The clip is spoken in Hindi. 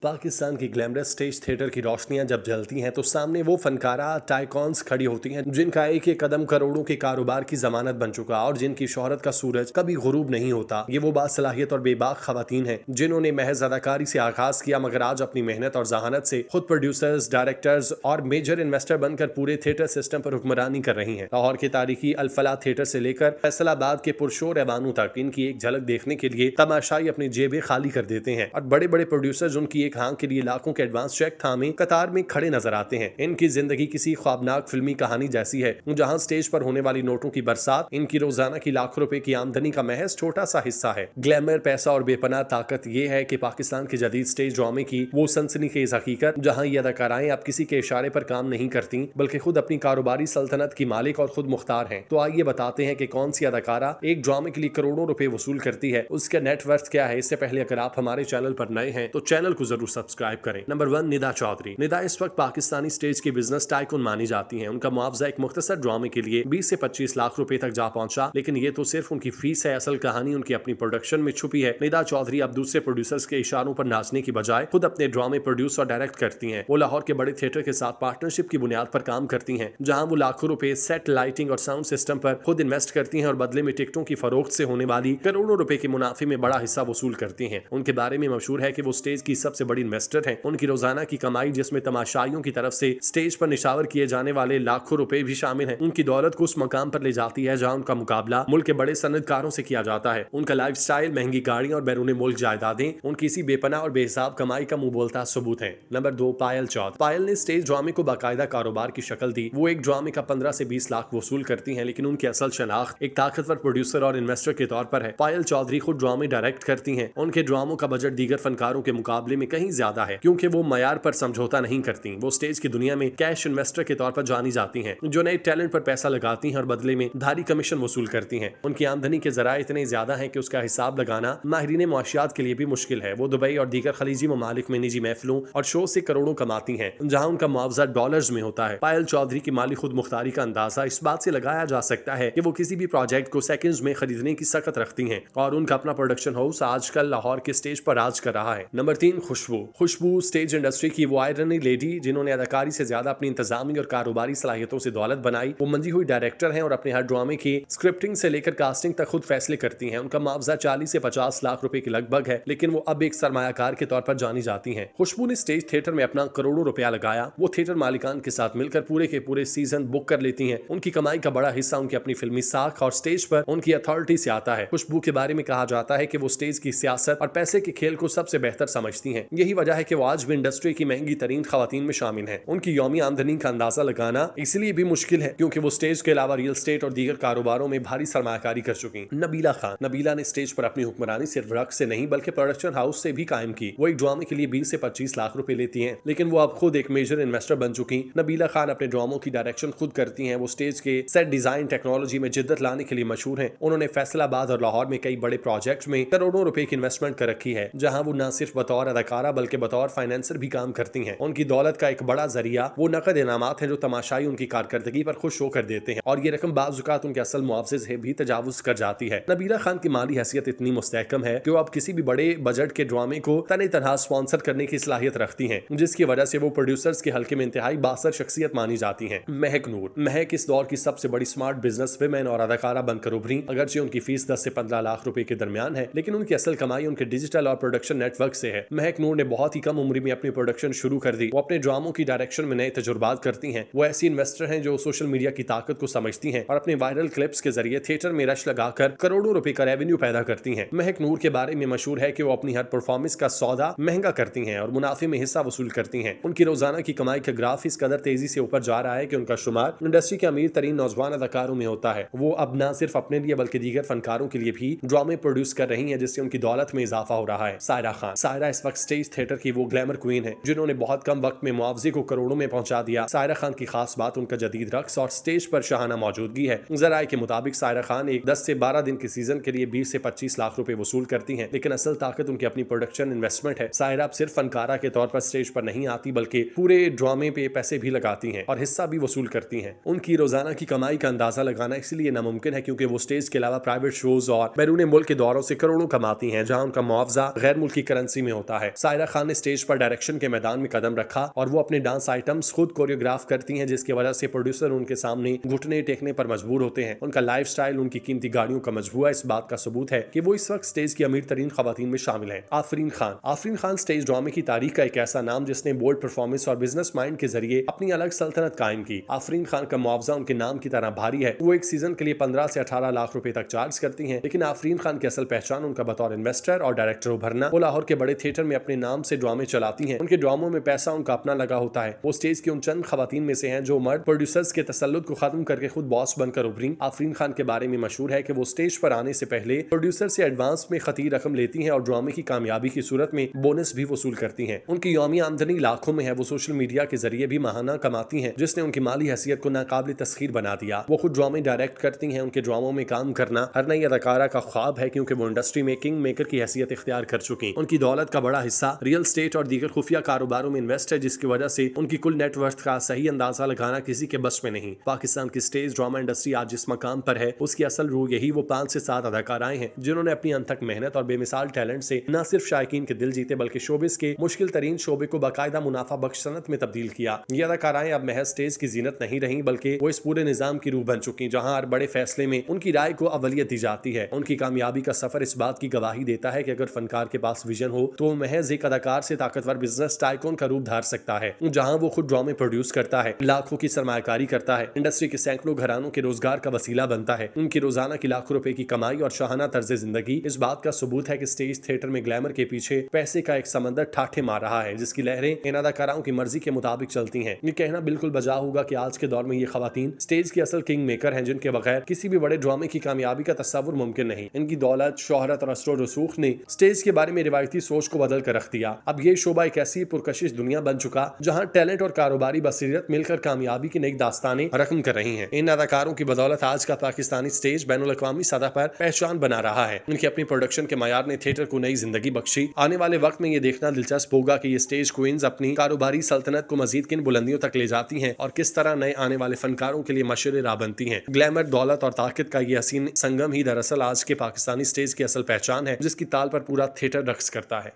पाकिस्तान की ग्लैमरस स्टेज थिएटर की रोशनियां जब जलती हैं तो सामने वो फनकारा टाइकॉन्स खड़ी होती हैं जिनका एक एक कदम करोड़ों के कारोबार की जमानत बन चुका और जिनकी शोहरत का सूरज कभी गुरूब नहीं होता। ये वो बासलाहियत और बेबाक खवातीन हैं जिन्होंने महज अदाकारी से आगाज किया, मगर आज अपनी मेहनत और जहानत से खुद प्रोड्यूसर्स, डायरेक्टर्स और मेजर इन्वेस्टर बनकर पूरे थिएटर सिस्टम पर हुक्मरानी कर रही हैं। लाहौर के तारीखी अल-फलाह थिएटर से लेकर फैसलाबाद के पुरशोर ऐवानों तक इनकी एक झलक देखने के लिए तमाशाई अपनी जेबें खाली कर देते हैं और बड़े बड़े प्रोड्यूसर्स उनकी एक हाँ के लिए लाखों के एडवांस चेक थामे कतार में खड़े नजर आते हैं। इनकी जिंदगी किसी ख्वाबनाक फिल्मी कहानी जैसी है जहां स्टेज पर होने वाली नोटों की बरसात इनकी रोजाना की लाखों रुपए की आमदनी का महज छोटा सा हिस्सा है। ग्लैमर, पैसा और बेपनाह ताकत ये है कि पाकिस्तान के जदीद स्टेज ड्रामे की वो सनसनीखेज हकीकत जहां ये अदाकाराएं अब किसी के इशारे पर काम नहीं करती बल्कि खुद अपनी कारोबारी सल्तनत की मालिक और खुद मुख्तार हैं। तो आइए बताते हैं कि कौन सी अदाकारा एक ड्रामे के लिए करोड़ों रुपए वसूल करती है, उसका नेटवर्थ क्या है। इससे पहले अगर आप हमारे चैनल पर नए हैं तो चैनल को जरूर सब्सक्राइब करें। नंबर 1, निदा चौधरी। निदा इस वक्त पाकिस्तानी स्टेज की बिजनेस टाइकून मानी जाती हैं। उनका मुआवजा एक मुख्तसर ड्रामे के लिए 20 से 25 लाख रुपए तक जा पहुंचा, लेकिन ये तो सिर्फ उनकी फीस है, असल कहानी उनकी अपनी प्रोडक्शन में छुपी है। निदा चौधरी अब दूसरे प्रोड्यूसर्स के इशारों पर नाचने की बजाय खुद अपने ड्रामे प्रोड्यूस और डायरेक्ट करती हैं। वो लाहौर के बड़े थिएटर के साथ पार्टनरशिप की बुनियाद पर काम करती हैं, जहां वो लाखों रुपए सेट, लाइटिंग और साउंड सिस्टम पर खुद इन्वेस्ट करती हैं और बदले में टिकटों की फरोख्त से होने वाली करोड़ों रुपए के मुनाफे में बड़ा हिस्सा वसूल करती हैं। उनके बारे में मशहूर है कि वो स्टेज की सबसे बड़ी इन्वेस्टर हैं। उनकी रोजाना की कमाई, जिसमें तमाशाइयों की तरफ से स्टेज पर निशावर किए जाने वाले लाखों रुपए भी शामिल हैं, उनकी दौलत को उस मकाम पर ले जाती है जहां उनका मुकाबला मुल्क के बड़े सनतकारों से किया जाता है। उनका लाइफस्टाइल, महंगी गाड़ियां और बैरून मुल्क जायदादें उनकी इसी बेपनाह और बेहिसाब कमाई का मुंह बोलता सबूत है। नंबर 2, पायल चौध। पायल ने स्टेज ड्रामे को बाकायदा कारोबार की शक्ल दी। वो एक ड्रामे का 15 से 20 लाख वसूल करती हैं, लेकिन उनकी असल शनाख्त एक ताकतवर प्रोड्यूसर और इन्वेस्टर के तौर पर है। पायल चौधरी खुद ड्रामे डायरेक्ट करती हैं। उनके ड्रामों का बजट दीगर फनकारों के मुकाबले में कहीं ज्यादा है, क्योंकि वो मयार पर समझौता नहीं करती। वो स्टेज की दुनिया में कैश इन्वेस्टर के तौर पर जानी जाती हैं, जो नए टैलेंट पर पैसा लगाती हैं और बदले में भारी कमीशन वसूल करती हैं। उनकी आमदनी के जराए इतने ज्यादा हैं कि उसका हिसाब लगाना माहिरीन मुआशियात के लिए भी मुश्किल है। वो दुबई और दीगर खलीजी ममालिक में निजी महफिलों और शो से करोड़ों कमाती हैं, जहां उनका मुआवजा डॉलर्स में होता है। पायल चौधरी की माली खुद मुख्तारी का अंदाजा इस बात से लगाया जा सकता है कि वो किसी भी प्रोजेक्ट को सेकंड्स में खरीदने की सख्त रखती हैं और उनका अपना प्रोडक्शन हाउस आजकल लाहौर के स्टेज पर राज कर रहा है। नंबर 3, खुशबू। खुशबू स्टेज इंडस्ट्री की वो आयरनी लेडी जिन्होंने अदाकारी से ज्यादा अपनी इंतजामी और कारोबारी सलाहियतों से दौलत बनाई। वो मंजी हुई डायरेक्टर हैं और अपने हर ड्रामे की स्क्रिप्टिंग से लेकर कास्टिंग तक खुद फैसले करती हैं। उनका मुआवजा 40 से 50 लाख रुपए के लगभग है, लेकिन वो अब एक सरमायाकार के तौर पर जानी जाती हैं। खुशबू ने स्टेज थिएटर में अपना करोड़ों रुपया लगाया। वो थिएटर मालिकान के साथ मिलकर पूरे के पूरे सीजन बुक कर लेती हैं। उनकी कमाई का बड़ा हिस्सा उनकी अपनी फिल्मी साख और स्टेज पर उनकी अथॉरिटी से आता है। खुशबू के बारे में कहा जाता है कि वो स्टेज की सियासत और पैसे के खेल को सबसे बेहतर समझती हैं। यही वजह है कि वो आज भी इंडस्ट्री की महंगी तरीन खवातीन में शामिल हैं। उनकी यौमी आमदनी का अंदाजा लगाना इसलिए भी मुश्किल है क्योंकि वो स्टेज के अलावा रियल एस्टेट और दीगर कारोबारों में भारी सरमायाकारी कर चुकी। नबीला खान। नबीला ने स्टेज पर अपनी हुक्मरानी सिर्फ रक्स से नहीं बल्कि प्रोडक्शन हाउस से भी कायम की। वो एक ड्रामे के लिए 20 से 25 लाख रुपए लेती हैं, लेकिन वो अब खुद एक मेजर इन्वेस्टर बन चुकी। नबीला खान अपने ड्रामों की डायरेक्शन खुद करती हैं। वो स्टेज के सेट डिजाइन टेक्नोलॉजी में जिद्दत लाने के लिए मशहूर हैं। उन्होंने फैसलाबाद और लाहौर में कई बड़े प्रोजेक्ट्स में करोड़ों रुपए की इन्वेस्टमेंट कर रखी है, जहां वो न सिर्फ बतौर अदाकारा बल्कि बतौर फाइनेंसर भी काम करती हैं। उनकी दौलत का एक बड़ा जरिया वो नकद इनामात हैं जो तमाशाई उनकी कारकर्दगी पर खुश होकर देते हैं, और ये रकम बाज़-औक़ात उनके असल मुआवजे से भी तजावुज कर जाती है। नबीला खान की माली हैसियत इतनी मुस्तहकम है कि वो अब किसी भी बड़े बजट के ड्रामे को तने तनहा स्पॉन्सर करने की सलाहियत रखती हैं, जिसकी वजह से वो प्रोड्यूसर्स के हल्के में इंतहाई बासर शख्सियत मानी जाती हैं। महक नूर। महक इस दौर की सबसे बड़ी स्मार्ट बिजनेस वुमेन और अदाकारा बनकर उभरी। अगरचे उनकी फीस 10 से 15 लाख रुपए के दरमियान है, लेकिन उनकी असल कमाई उनके डिजिटल और प्रोडक्शन नेटवर्क से है। महक नूर ने बहुत ही कम उम्र में अपनी प्रोडक्शन शुरू कर दी। वो अपने ड्रामों की डायरेक्शन में नए तजुर्बात करती हैं। वो ऐसी इन्वेस्टर हैं जो सोशल मीडिया की ताकत को समझती हैं और अपने वायरल क्लिप्स के जरिए थिएटर में रश लगाकर करोड़ों रुपए का रेवेन्यू पैदा करती हैं। महक नूर के बारे में मशहूर है कि वो अपनी हर परफॉर्मेंस का सौदा महंगा करती हैं और मुनाफे में हिस्सा वसूल करती हैं। उनकी रोजाना की कमाई का ग्राफ इस कदर तेजी से ऊपर जा रहा है कि उनका शुमार इंडस्ट्री के अमीर तरीन नौजवान अदाकारों में होता है। वो अब न सिर्फ अपने लिए बल्कि दीगर फनकारों के लिए भी ड्रामे प्रोड्यूस कर रही हैं, जिससे उनकी दौलत में इजाफा हो रहा है। सायरा खान। सायरा इस वक्त स्टेज थिएटर की वो ग्लैमर क्वीन है जिन्होंने बहुत कम वक्त में मुआवजे को करोड़ों में पहुंचा दिया। सायरा खान की खास बात उनका जदीद रक्स और स्टेज पर शाहाना मौजूदगी है। जराये के मुताबिक सायरा खान एक 10 से 12 दिन के सीजन के लिए 20 से 25 लाख रुपए वसूल करती हैं, लेकिन असल ताकत उनकी अपनी प्रोडक्शन इन्वेस्टमेंट है। सायरा अब सिर्फ फनकारा के तौर पर स्टेज पर नहीं आती बल्कि पूरे ड्रामे पे पैसे भी लगाती हैं और हिस्सा भी वसूल करती हैं। उनकी रोजाना की कमाई का अंदाजा लगाना इसलिए नामुमकिन है क्योंकि वो स्टेज के अलावा प्राइवेट शोज और बैरून मुल्क के दौरों से करोड़ों कमाती हैं, जहां उनका मुआवजा गैर मुल्की करेंसी में होता है। सायरा खान ने स्टेज पर डायरेक्शन के मैदान में कदम रखा और वो अपने डांस आइटम्स खुद कोरियोग्राफ करती हैं, जिसकी वजह से प्रोड्यूसर उनके सामने घुटने टेकने पर मजबूर होते हैं। उनका लाइफस्टाइल, उनकी कीमती गाड़ियों का मजबूआ इस बात का सबूत है कि वो इस वक्त स्टेज की अमीर तरीन खवातीन में शामिल हैं। आफरीन खान स्टेज ड्रामे की तारीख का एक ऐसा नाम जिसने बोल्ड परफॉर्मेंस और बिजनेस माइंड के जरिए अपनी अलग सल्तनत कायम की। आफरीन खान का मुआवजा उनके नाम की तरह भारी है। वो एक सीजन के लिए 15 से 18 लाख रुपए तक चार्ज करती हैं, लेकिन आफरीन खान की असल पहचान उनका बतौर इन्वेस्टर और डायरेक्टर उभरना। वो लाहौर के बड़े थिएटर में अपने नाम से ड्रामे चलाती हैं। उनके ड्रामों में पैसा उनका अपना लगा होता है। वो स्टेज की उन चंद खवातीन में से हैं जो मर्द प्रोड्यूसर्स के तसल्लुत को खत्म करके खुद बॉस बनकर उभरी। आफरीन खान के बारे में मशहूर है कि वो स्टेज पर आने से पहले प्रोड्यूसर से एडवांस में खती रकम लेती हैं और ड्रामे की कामयाबी की सूरत में बोनस भी वसूल करती हैं। उनकी यौमी आमदनी लाखों में है। वो सोशल मीडिया के जरिए भी महाना कमाती हैं, जिसने उनकी माली हैसियत को नाकाबिल तस्खीर बना दिया। वो खुद ड्रामे डायरेक्ट करती हैं। उनके ड्रामों में काम करना हर नई अदाकारा का ख्वाब है, क्योंकि वो इंडस्ट्री में किंग मेकर की हैसियत इख्तियार कर चुकी। उनकी दौलत का बड़ा हिस्सा रियल स्टेट और दीगर खुफिया कारोबारों में इन्वेस्ट है, जिसकी वजह से उनकी कुल नेटवर्थ का सही अंदाजा लगाना किसी के बस में नहीं। पाकिस्तान की स्टेज ड्रामा इंडस्ट्री आज जिस मकाम पर है, उसकी असल रूह यही वो 5 से 7 अदाकाराएं हैं, जिन्होंने अपनी अनथक मेहनत और बेमिसाल टैलेंट से न सिर्फ शायकीन के दिल जीते, बल्कि शोबिस के मुश्किल तरीन शोबे को बाकायदा मुनाफा बख्श सनत में तब्दील किया। ये अदाकाराएं अब महज स्टेज की जीनत नहीं रही, बल्कि वो इस पूरे निजाम की रूह बन चुकी, जहां हर बड़े फैसले में उनकी राय को अवलियत दी जाती है। उनकी कामयाबी का सफर इस बात की गवाही देता है कि अगर फनकार के पास विजन हो तो वो महज एक अदाकार से ताकतवर बिजनेस टाइकून का रूप धार सकता है, जहां वो खुद ड्रामे प्रोड्यूस करता है, लाखों की सरमायाकारी करता है, इंडस्ट्री के सैकड़ों घरानों के रोजगार का वसीला बनता है। उनकी रोजाना की लाखों रुपए की कमाई और शाहाना तर्ज जिंदगी इस बात का सबूत है कि स्टेज थिएटर में ग्लैमर के पीछे पैसे का एक समंदर ठाठे मार रहा है, जिसकी लहरें इन अदाकाराओं की मर्जी के मुताबिक चलती हैं। ये कहना बिल्कुल बजा होगा कि आज के दौर में ये खवातीन स्टेज की असल किंग मेकर हैं, जिनके बगैर किसी भी बड़े ड्रामे की कामयाबी का तस्वुर मुमकिन नहीं। इनकी दौलत, शोहरत और असर रसूख ने स्टेज के बारे में रिवायती सोच को बदल कर रख दिया। अब ये शोबा एक ऐसी पुरकशिश दुनिया बन चुका जहां टैलेंट और कारोबारी बसीरत मिलकर कामयाबी की नई दास्तानें रकम कर रही हैं। इन अदाकारों की बदौलत आज का पाकिस्तानी स्टेज बैनुल अक़वामी सतह पर पहचान बना रहा है। उनकी अपनी प्रोडक्शन के मयार ने थिएटर को नई जिंदगी बख्शी। आने वाले वक्त में ये देखना दिलचस्प होगा कि ये स्टेज क्वींस अपनी कारोबारी सल्तनत को मजीद किन बुलंदियों तक ले जाती हैं और किस तरह नए आने वाले फनकारों के लिए मशरे राह बनती हैं। ग्लैमर, दौलत और ताकत का ये हसीन संगम ही दरअसल आज के पाकिस्तानी स्टेज की असल पहचान है, जिसकी ताल पर पूरा थिएटर रक्स करता है।